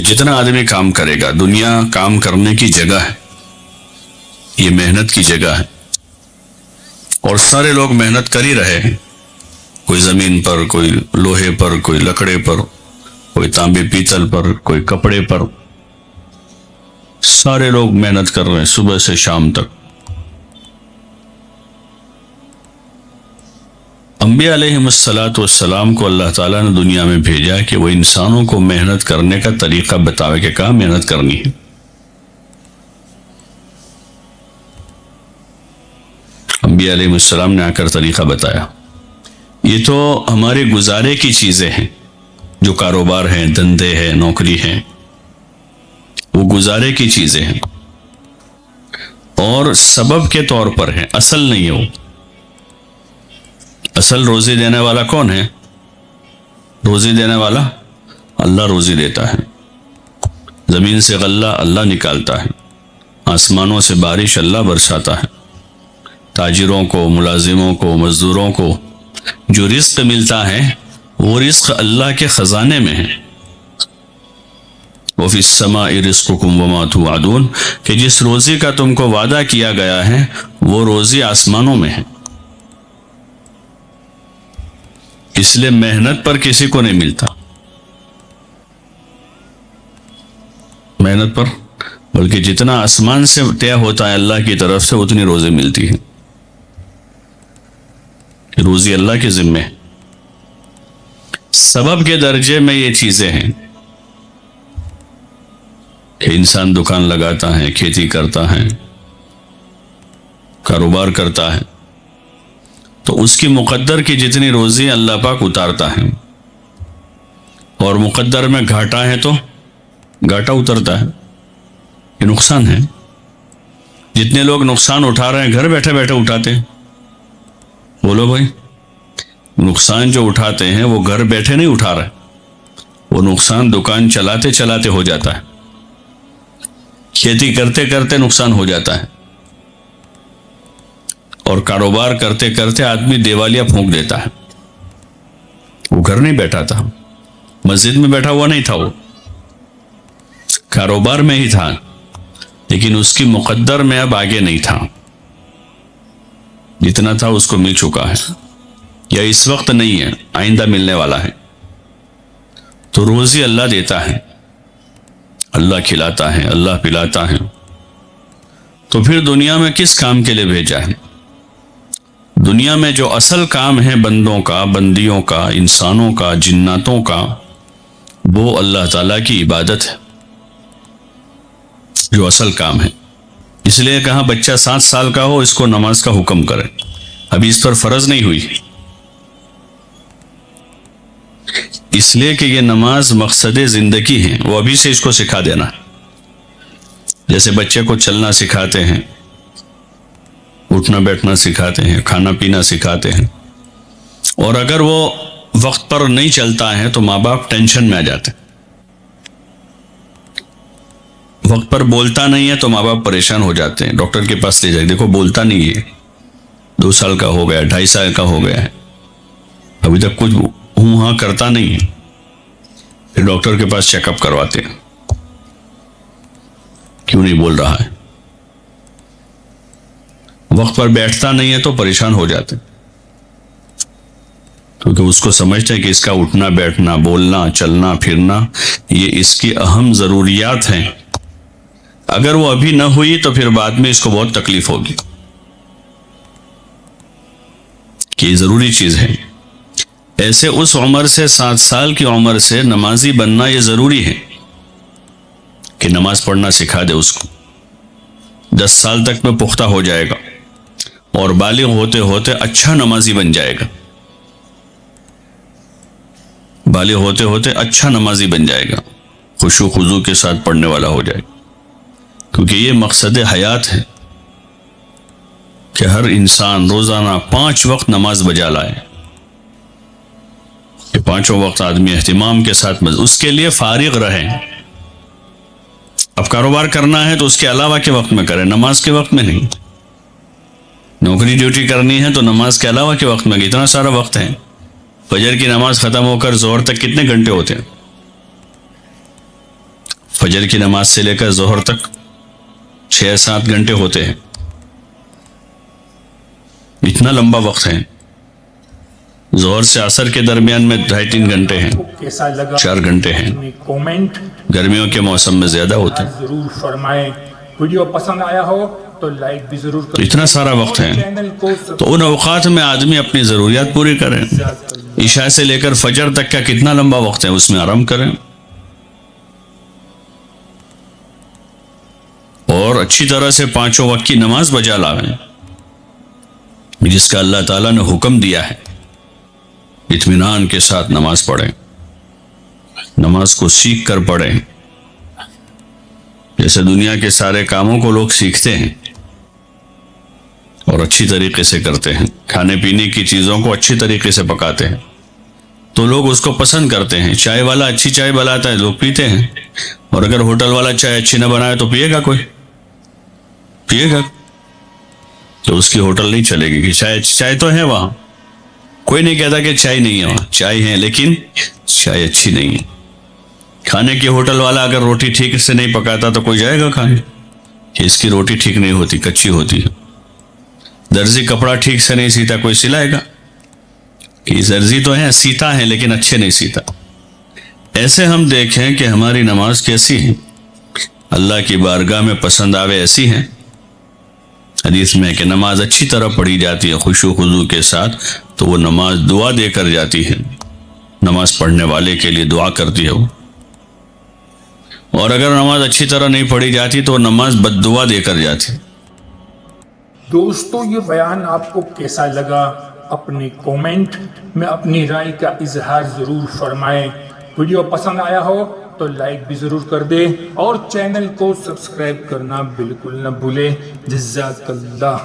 جتنا آدمی کام کرے گا، دنیا کام کرنے کی جگہ ہے، یہ محنت کی جگہ ہے، اور سارے لوگ محنت کر ہی رہے ہیں، کوئی زمین پر، کوئی لوہے پر، کوئی لکڑے پر، کوئی تانبے پیتل پر، کوئی کپڑے پر، سارے لوگ محنت کر رہے ہیں صبح سے شام تک۔ انبیاء علیہم السلام کو اللہ تعالیٰ نے دنیا میں بھیجا کہ وہ انسانوں کو محنت کرنے کا طریقہ بتاوے کہ کہاں محنت کرنی ہے۔ انبیاء علیہم السلام نے آ کر طریقہ بتایا۔ یہ تو ہمارے گزارے کی چیزیں ہیں، جو کاروبار ہیں، دھندے ہیں، نوکری ہیں، وہ گزارے کی چیزیں ہیں اور سبب کے طور پر ہیں، اصل نہیں ہے وہ۔ اصل روزی دینے والا کون ہے؟ روزی دینے والا اللہ روزی دیتا ہے۔ زمین سے غلہ اللہ نکالتا ہے، آسمانوں سے بارش اللہ برساتا ہے۔ تاجروں کو، ملازموں کو، مزدوروں کو جو رزق ملتا ہے وہ رزق اللہ کے خزانے میں ہے۔ وَفِي السَّمَاءِ رِزْقُكُمْ وَمَا تُوعَدُونَ، کہ جس روزی کا تم کو وعدہ کیا گیا ہے وہ روزی آسمانوں میں ہے۔ اس لیے محنت پر کسی کو نہیں ملتا، محنت پر، بلکہ جتنا آسمان سے طے ہوتا ہے اللہ کی طرف سے اتنی روزی ملتی ہے۔ روزی اللہ کے ذمے ہے۔ سبب کے درجے میں یہ چیزیں ہیں کہ انسان دکان لگاتا ہے، کھیتی کرتا ہے، کاروبار کرتا ہے، تو اس کی مقدر کی جتنی روزی اللہ پاک اتارتا ہے، اور مقدر میں گھاٹا ہے تو گھاٹا اترتا ہے۔ یہ نقصان ہے۔ جتنے لوگ نقصان اٹھا رہے ہیں گھر بیٹھے بیٹھے اٹھاتے ہیں، بولو بھائی، نقصان جو اٹھاتے ہیں وہ گھر بیٹھے نہیں اٹھا رہے، وہ نقصان دکان چلاتے چلاتے ہو جاتا ہے، کھیتی کرتے کرتے نقصان ہو جاتا ہے، اور کاروبار کرتے کرتے آدمی دیوالیہ پھونک دیتا ہے۔ وہ گھر نہیں بیٹھا تھا، مسجد میں بیٹھا ہوا نہیں تھا، وہ کاروبار میں ہی تھا، لیکن اس کی مقدر میں اب آگے نہیں تھا، جتنا تھا اس کو مل چکا ہے، یا اس وقت نہیں ہے، آئندہ ملنے والا ہے۔ تو روزی اللہ دیتا ہے، اللہ کھلاتا ہے، اللہ پلاتا ہے۔ تو پھر دنیا میں کس کام کے لیے بھیجا ہے؟ دنیا میں جو اصل کام ہے بندوں کا، بندیوں کا، انسانوں کا، جناتوں کا، وہ اللہ تعالیٰ کی عبادت ہے، جو اصل کام ہے۔ اس لیے کہاں بچہ 7 سال کا ہو اس کو نماز کا حکم کرے، ابھی اس پر فرض نہیں ہوئی، اس لیے کہ یہ نماز مقصد زندگی ہے، وہ ابھی سے اس کو سکھا دینا ہے۔ جیسے بچے کو چلنا سکھاتے ہیں، اٹھنا بیٹھنا سکھاتے ہیں، کھانا پینا سکھاتے ہیں، اور اگر وہ وقت پر نہیں چلتا ہے تو ماں باپ ٹینشن میں آ جاتے ہیں۔ وقت پر بولتا نہیں ہے تو ماں باپ پریشان ہو جاتے ہیں، ڈاکٹر کے پاس لے جائے، دیکھو بولتا نہیں ہے، 2 سال کا ہو گیا، 2.5 سال کا ہو گیا ہے، ابھی تک کچھ ہاں کرتا نہیں ہے، پھر ڈاکٹر کے پاس چیک اپ کرواتے ہیں، کیوں نہیں بول رہا ہے؟ وقت پر بیٹھتا نہیں ہے تو پریشان ہو جاتے ہیں، کیونکہ اس کو سمجھتے ہیں کہ اس کا اٹھنا بیٹھنا، بولنا، چلنا پھرنا یہ اس کی اہم ضروریات ہیں، اگر وہ ابھی نہ ہوئی تو پھر بعد میں اس کو بہت تکلیف ہوگی، کہ یہ ضروری چیز ہے۔ ایسے اس عمر سے 7 سال کی عمر سے نمازی بننا یہ ضروری ہے کہ نماز پڑھنا سکھا دے اس کو، 10 سال تک میں پختہ ہو جائے گا اور بالغ ہوتے ہوتے اچھا نمازی بن جائے گا، بالغ ہوتے ہوتے اچھا نمازی بن جائے گا، خشوع خضوع کے ساتھ پڑھنے والا ہو جائے گا، کیونکہ یہ مقصد حیات ہے کہ ہر انسان روزانہ 5 وقت نماز بجا لائے، کہ 5 وقت آدمی اہتمام کے ساتھ اس کے لیے فارغ رہے۔ اب کاروبار کرنا ہے تو اس کے علاوہ کے وقت میں کرے، نماز کے وقت میں نہیں۔ نوکری ڈیوٹی کرنی ہے تو نماز کے علاوہ کے وقت میں، اتنا سارا وقت ہے، فجر کی نماز ختم ہو کر ظہر تک کتنے گھنٹے ہوتے ہیں؟ فجر کی نماز سے لے کر ظہر تک 6-7 گھنٹے ہوتے ہیں. اتنا لمبا وقت ہے. ظہر سے عصر کے درمیان میں 2.5-3 گھنٹے ہیں, 4 گھنٹے ہیں. گرمیوں کے موسم میں زیادہ ہوتے ہیں. ضرور فرمائیں. ویڈیو پسند آیا ہو تو لائک بھی ضرور کریں. اتنا سارا وقت ہے تو ان اوقات میں آدمی اپنی ضروریات پوری کریں. عشاء سے لے کر فجر تک کا کتنا لمبا وقت ہے, اس میں آرام کریں اور اچھی طرح سے 5 وقت کی نماز بجا لاویں جس کا اللہ تعالیٰ نے حکم دیا ہے. اطمینان کے ساتھ نماز پڑھیں, نماز کو سیکھ کر پڑھیں. جیسے دنیا کے سارے کاموں کو لوگ سیکھتے ہیں اور اچھی طریقے سے کرتے ہیں. کھانے پینے کی چیزوں کو اچھی طریقے سے پکاتے ہیں تو لوگ اس کو پسند کرتے ہیں. چائے والا اچھی چائے بناتا ہے, لوگ پیتے ہیں. اور اگر ہوٹل والا چائے اچھی نہ بنائے تو پیے گا کوئی؟ پیے گا تو اس کی ہوٹل نہیں چلے گی. کہ چائے تو ہے وہاں, کوئی نہیں کہتا کہ چائے نہیں ہے وہاں, چائے ہے لیکن چائے اچھی نہیں ہے. کھانے کی ہوٹل والا اگر روٹی ٹھیک سے نہیں پکاتا تو کوئی جائے گا کھانے کہ اس کی روٹی ٹھیک نہیں ہوتی, کچی ہوتی ہے. درزی کپڑا ٹھیک سے نہیں سیتا, کوئی سلائے گا کہ درزی تو ہے, سیتا ہے لیکن اچھے نہیں سیتا. ایسے ہم دیکھیں کہ ہماری نماز کیسی ہے, اللہ کی بارگاہ میں پسند آوے ایسی ہے. حدیث میں کہ نماز اچھی طرح پڑھی جاتی ہے خشوع و خضوع کے ساتھ تو وہ نماز دعا دے کر جاتی ہے. نماز پڑھنے والے کے لیے دعا کرتی ہے وہ. اور اگر نماز اچھی طرح نہیں پڑھی جاتی تو وہ نماز بد دعا دے کر جاتی. دوستو یہ بیان آپ کو کیسا لگا اپنے کومنٹ میں اپنی رائے کا اظہار ضرور فرمائیں. ویڈیو پسند آیا ہو تو لائک بھی ضرور کر دیں اور چینل کو سبسکرائب کرنا بالکل نہ بھولیں. جزاک اللہ.